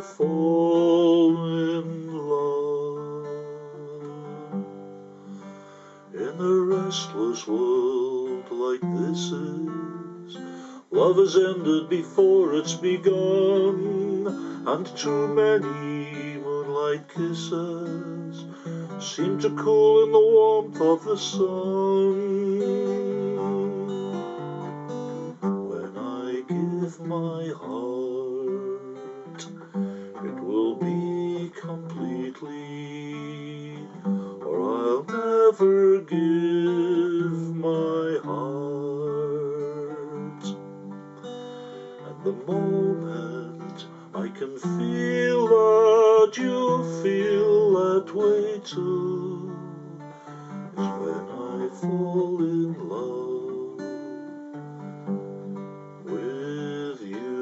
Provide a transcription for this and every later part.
fall in love. In a restless world like this is, love has ended before it's begun, and too many moonlight kisses seem to cool in the warmth of the sun. When I give my heart, it will be completely, or I'll never give my heart. And the moment I can feel that you feel that way too is when I fall in love with you.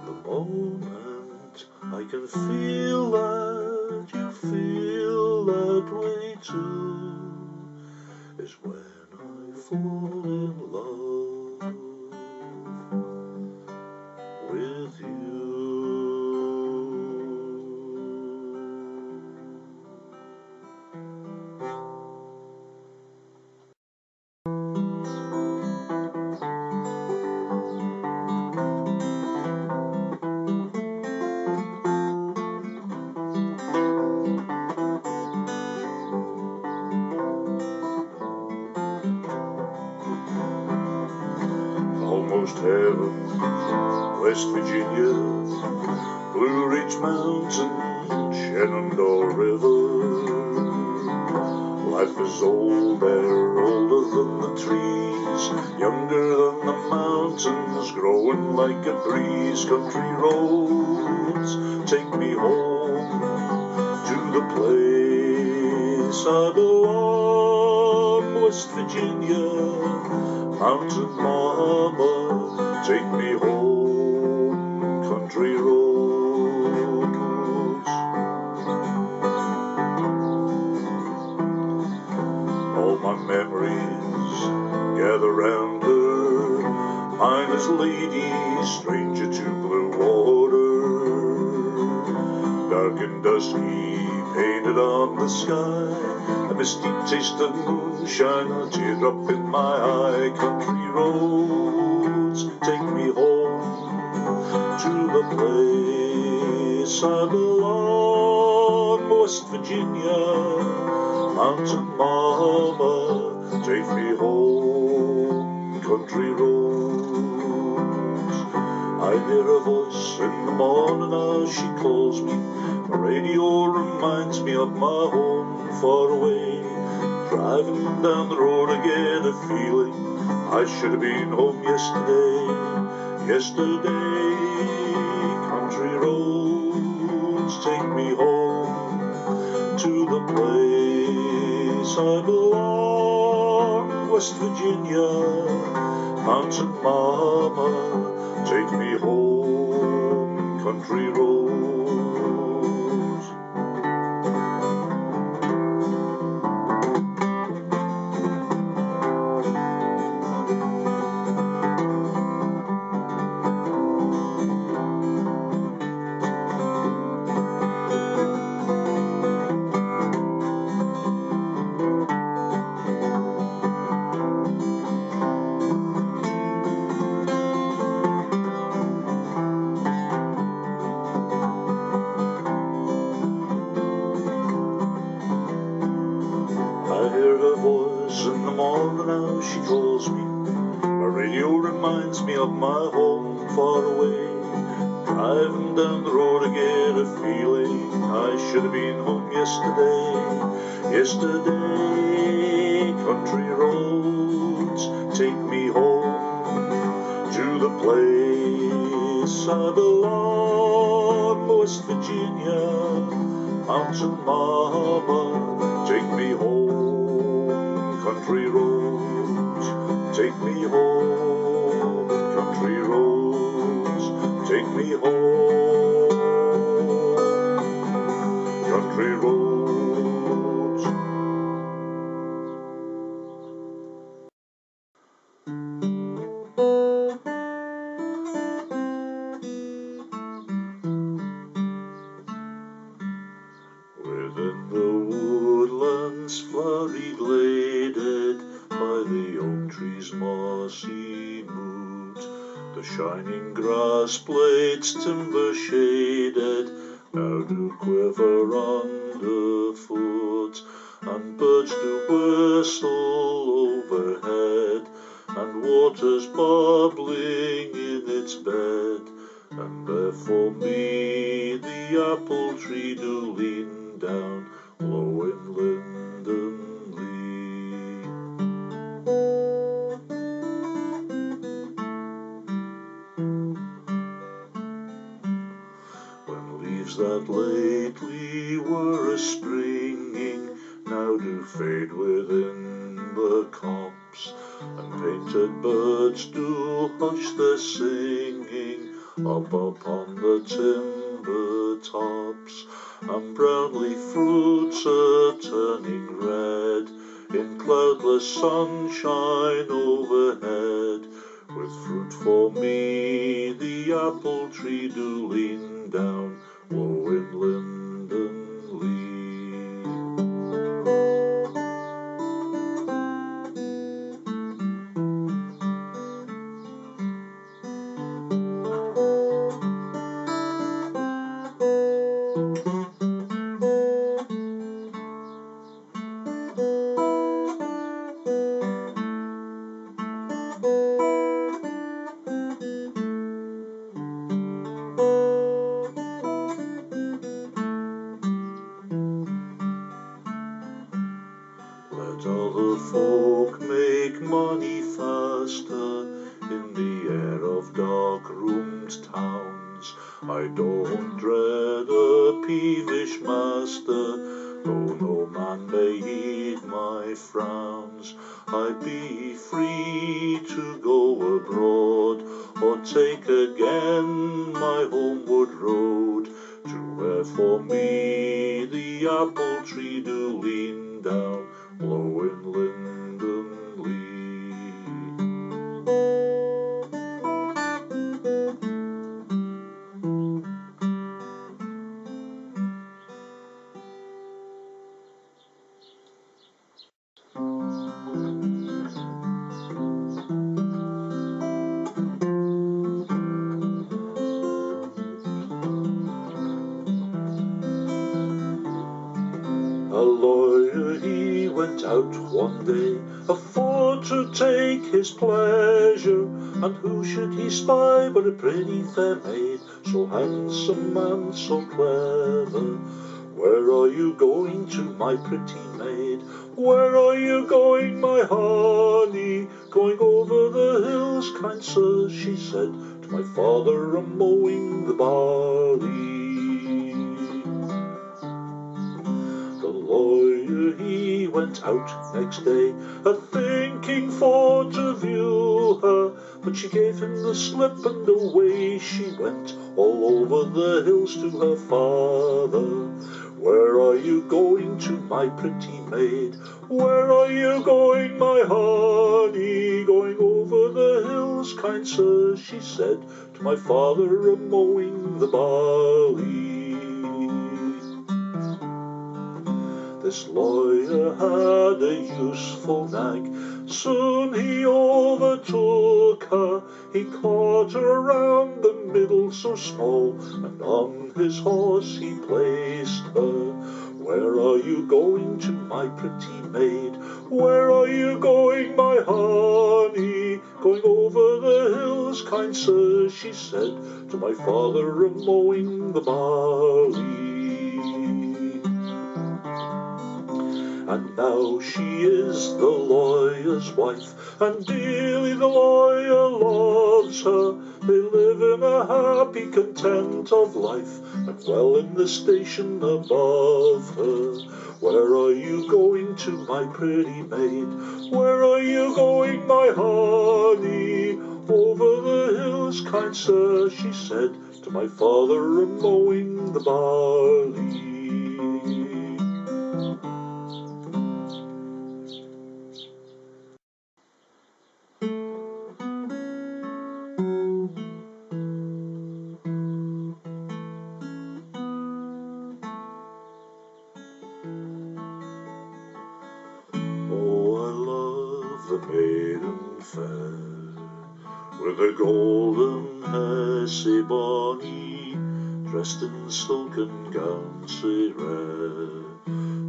The moment I can feel that you feel that way too is when I fall in love with you. Almost heaven, West Virginia, Blue Ridge Mountain, Shenandoah River. Life is old there, older than the trees, younger than the mountains, growing like a breeze. Country roads, take me home to the place I belong. West Virginia, mountain mama, take me home, country roads. All my memories gather round her, mine is lady, stranger to blue water. Dark and dusky, painted on the sky, a misty taste of moonshine, a teardrop in my eye. Country roads, take me home to the place I belong. West Virginia, mountain mama, take me home, country roads. I hear a voice in the morning as she calls me. The radio reminds me of my home far away. Driving down the road I get a feeling I should have been home yesterday. Yesterday, country roads, take me home to the place I belong. West Virginia, mountain mama, take me home, country roads. I hear her voice in the morning as she calls me. My radio reminds me of my home far away. Driving down the road I get a feeling I should have been home yesterday. Yesterday, country roads, take me home to the place I belong. West Virginia, mountain mama, take me home, country roads, take me home, country take me home. Country roads. Within the woodlands flowery gladed, by the oak tree's mossy moot, the shining grass blades timber shaded now do quiver underfoot, and birds do whistle overhead, and water's bubbling in its bed, and there for me the apple tree do lean down low in linden lee. When leaves that lately were a-springing now do fade within the copse, and painted birds do hush their singing up upon the timber tops, and brown leaf fruits are turning red in cloudless sunshine overhead. With fruit for me the apple tree do lean down low in linden lee. Let all the folk make money faster in the air of dark-roomed towns. I don't dread a peevish master, though no man may heed my frowns. I be free to go abroad, or take again my homeward road, to where for me the apple tree do lean down low in linden lee. A lawyer he went out one day, for to take his pleasure, and who should he spy but a pretty fair maid, so handsome and so clever. Where are you going to, my pretty maid? Where are you going, my honey? Going over the hills, kind sir, she said, to my father a-mowing the barley. The lawyer he went out next day, a-thinking for to view her, but she gave him the slip and away she went all over the hills to her father. Where are you going to, my pretty maid? Where are you going, my honey? Going over the hills, kind sir, she said, to my father a-mowing the barley. This lawyer had a useful nag, soon he overtook her. He caught her around the middle so small, and on his horse he placed her. Where are you going to, my pretty maid? Where are you going, my honey? Going over the hills, kind sir, she said, to my father a-mowing the barley. And now she is the lawyer's wife, and dearly the lawyer loves her. They live in a happy content of life, and well in the station above her. Where are you going to, my pretty maid? Where are you going, my honey? Over the hill was, kind sir, she said, to my father a-mowing the barley. The maiden fair, with a golden hair sae bonny, dressed in silken gown sae rare,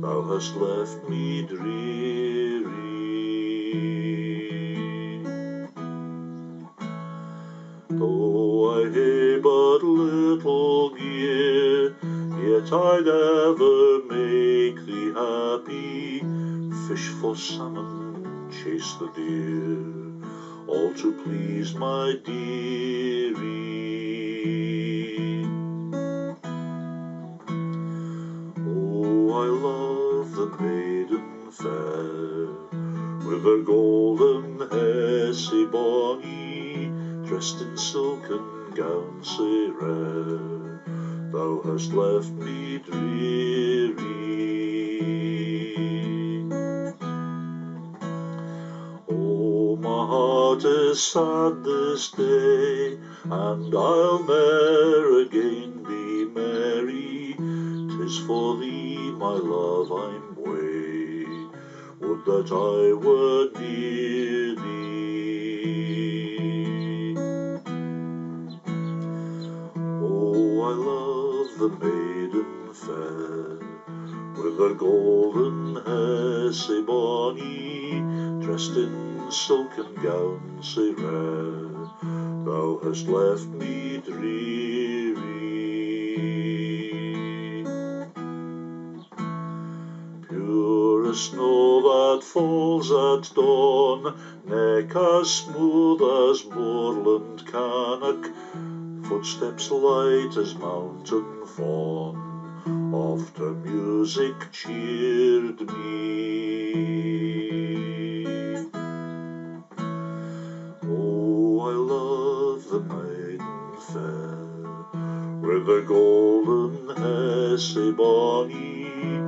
thou hast left me dreary. Though I hae but little gear, yet I'd ever make thee happy, fish for salmon, chase the deer, all to please my dearie. Oh, I love the maiden fair, with her golden hair sae bonny, dressed in silken gown sae rare, thou hast left me dreary. My heart is sad this day, and I'll ne'er again be merry. 'Tis for thee, my love, I'm wae. Would that I were near thee. Oh, I love the maiden fair, with her golden hair sae bonny, dressed in silken gown sae rare, thou hast left me dreary. Pure as snow that falls at dawn, neck as smooth as moorland cannock, footsteps light as mountain fawn, oft her music cheered me. The maiden fair, with her golden hair sae bonny,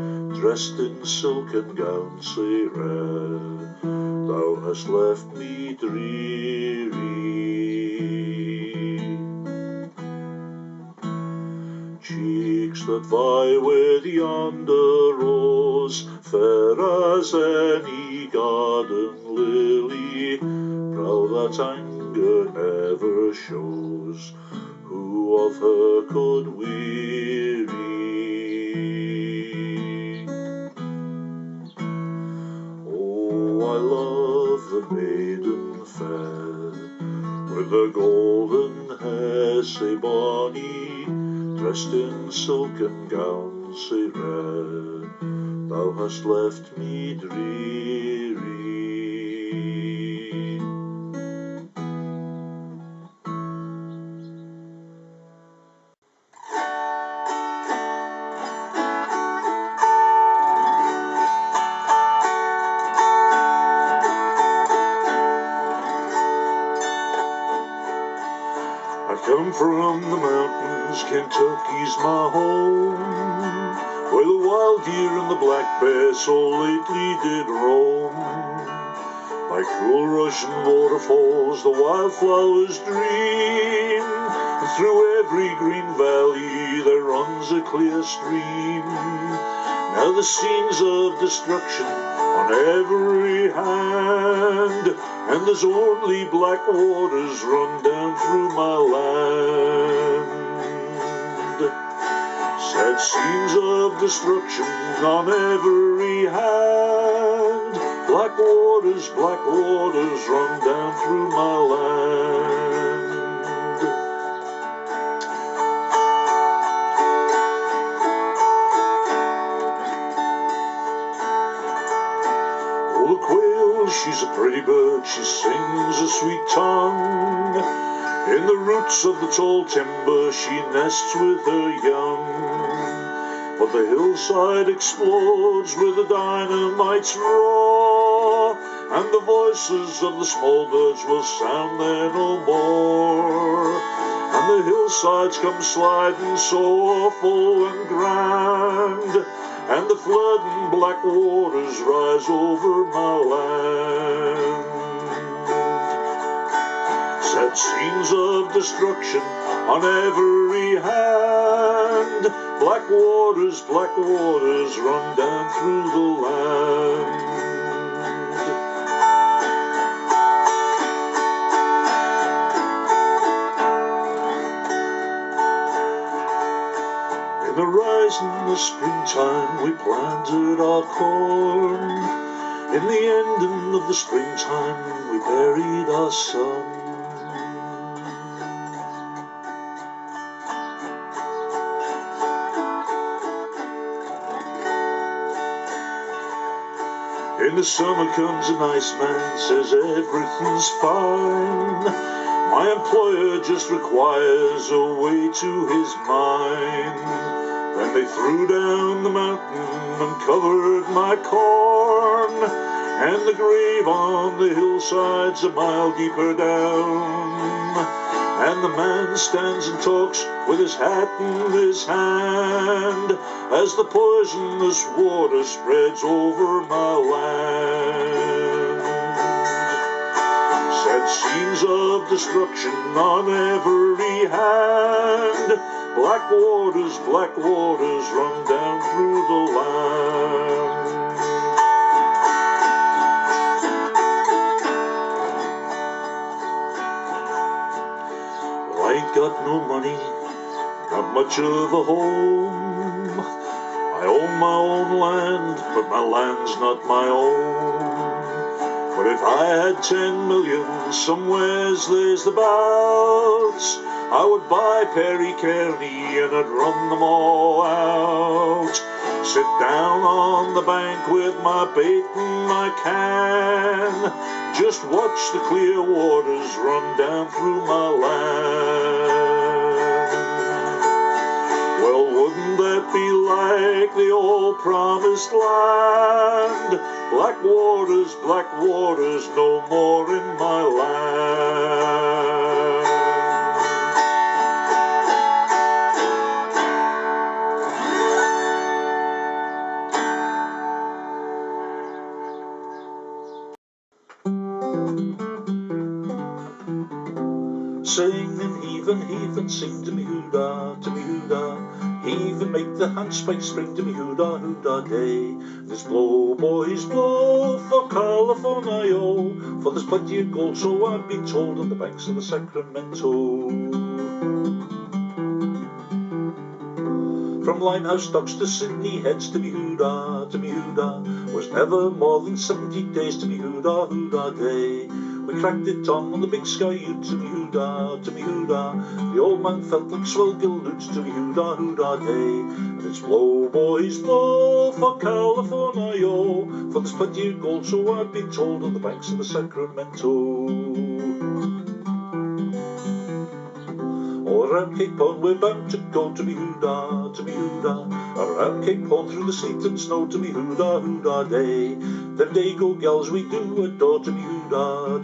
dressed in silken gown sae rare, thou hast left me dreary. Cheeks that vie with yonder rose, fair as any garden lily, brow that never shows, who of her could weary? Oh, I love the maiden fair, with her golden hair sae bonny, dressed in silken gown sae rare, thou hast left me dreary. I come from the mountains, Kentucky's my home, where the wild deer and the black bear so lately did roam. By cool rushing waterfalls the wildflowers dream, and through every green valley there runs a clear stream. Now the scenes of destruction on every hand, and there's only black waters run down through my land. Sad scenes of destruction on every hand, black waters run down through my land. Oh, the quail, she's a pretty bird, she sings a sweet tongue. In the roots of the tall timber she nests with her young. But the hillside explodes with the dynamite's roar, and the voices of the small birds will sound there no more. hillsides come sliding so awful and grand, and the flooding black waters rise over my land. Sad scenes of destruction on every hand, black waters run down through the land. In the rising of the springtime we planted our corn, in the ending of the springtime we buried our son. In the summer comes a nice man, says everything's fine. My employer just requires a way to his mine. Then they threw down the mountain and covered my corn, and the grave on the hillside's a mile deeper down. And the man stands and talks with his hat in his hand, as the poisonous water spreads over my land. Sad scenes of destruction on every hand, black waters run down through the land. I ain't got no money, not much of a home. I own my own land, but my land's not my own. But if I had 10 million, somewheres there's the bouts, I would buy Perry Kearney and I'd run them all out. Sit down on the bank with my bait and my can, just watch the clear waters run down through my land. Well, wouldn't that be like the old promised land? Black waters, no more in my land. Sing and heave and sing to me hoo-da, heave and make the handspike spring to me hoo-da, hoo-da day. Let's blow, boys, blow for California, yo, for there's plenty of gold, so I've been told, on the banks of the Sacramento. From Limehouse docks to Sydney heads to me hoo-da, was never more than 70 days to me hoo-da, hoo-da day. We cracked it on the big sky ute to me hoo-da, the old man felt like swell galloots to me hoo-da, hoo-da day. And it's blow, boys, blow for California, yo, for there's plenty of gold, so I've been told, on the banks of the Sacramento. All around Cape Horn we're bound to go to me hoo-da, around Cape Horn through the sleet and snow to me hoo-da, hoo-da day. Them Dago gals we do adore to me hoo-da,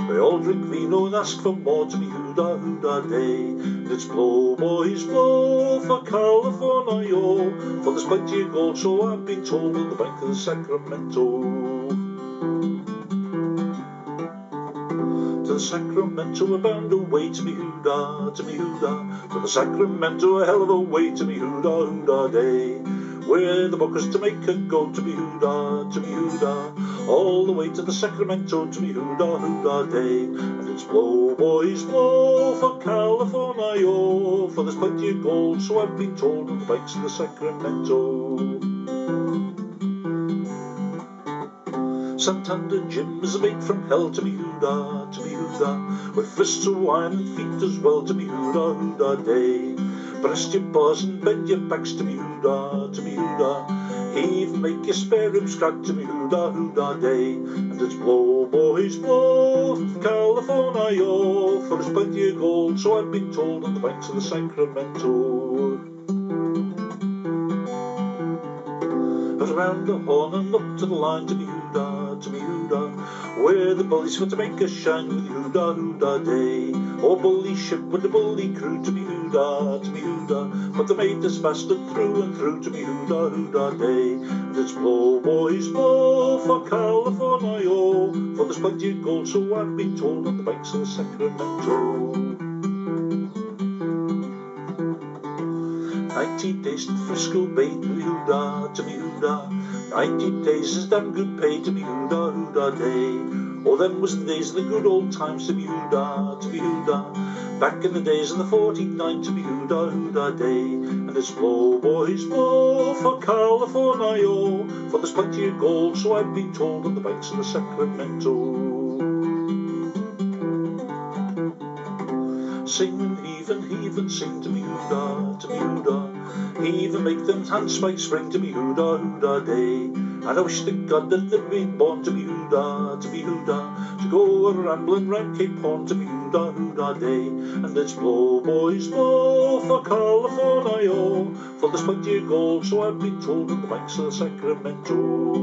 they all drink vino and ask for more to me hoo-da, hoo-da day. And it's blow, boys, blow for California, yo, for there's plenty of gold, so I've been told, on the bank of the Sacramento. To the Sacramento we're bound away to me hoo-da, to the Sacramento a hell of a way to me hoo-da, hoo-da day. Where the bookers to make a go to me hoo-da, all the way to the Sacramento to me hoo-da, hoo-da day. And it's blow, boys, blow for California, yo, for there's plenty of gold, so I've been told, on the banks of the Sacramento. Santander Jim is a mate from hell to me hoo-da, with fists of wine and feet as well to me hoo-da, hoo-da day. Breast your paws and bend your backs to me hoo-da, heave and make your spare ribs crack to me hoo-da, hoo-da day. And it's blow, boys, blow for California, yo, for there's plenty of gold, so I've been told, on the banks of the Sacramento. But around the Horn and up to the line to me hoo-da, where the bullies for to make a shine with hoo-da, hoo-da day. Oh, bully ship with the bully crew, to me hoo-da, but they made us bastard through and through, to me hoo-da day. And it's blow, boys, blow for California, oh, for there's plenty of gold, so I've been told, on the banks of the Sacramento. 90 days to Frisco Bay, to me hoo-da. 90 days is damn good pay, to me hoo-da day. Oh, them was the days of the good old times, to me hoo-da. Back in the days of the 49, to me hoo-da day. And it's blow, boys, blow for California, oh, for there's plenty of gold, so I've been told, on the banks of the Sacramento. Sing and heave and sing, to me hoo-da. Heave and make them handspikes spring, to me hoo-da day. And I wish to God that they'd been born, to me hoo-da, to go a rambling round Cape Horn, to me hoo-da day. And it's blow, boys, blow for California, oh, for there's plenty of gold, so I've been told, on the banks of the Sacramento.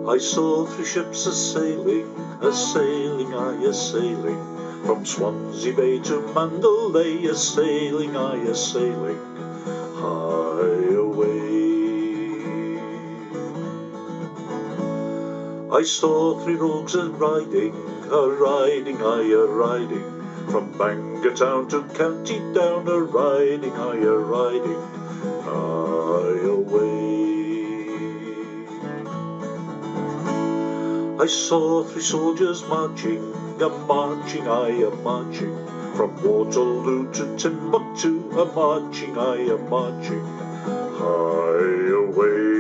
I saw 3 ships a-sailing, from Swansea Bay to Mandalay, a-sailing, high away. I saw 3 rogues a-riding, from Bangor town to County Down, a-riding, high away. I saw 3 soldiers marching, from Waterloo to Timbuktu, a-marching, high away.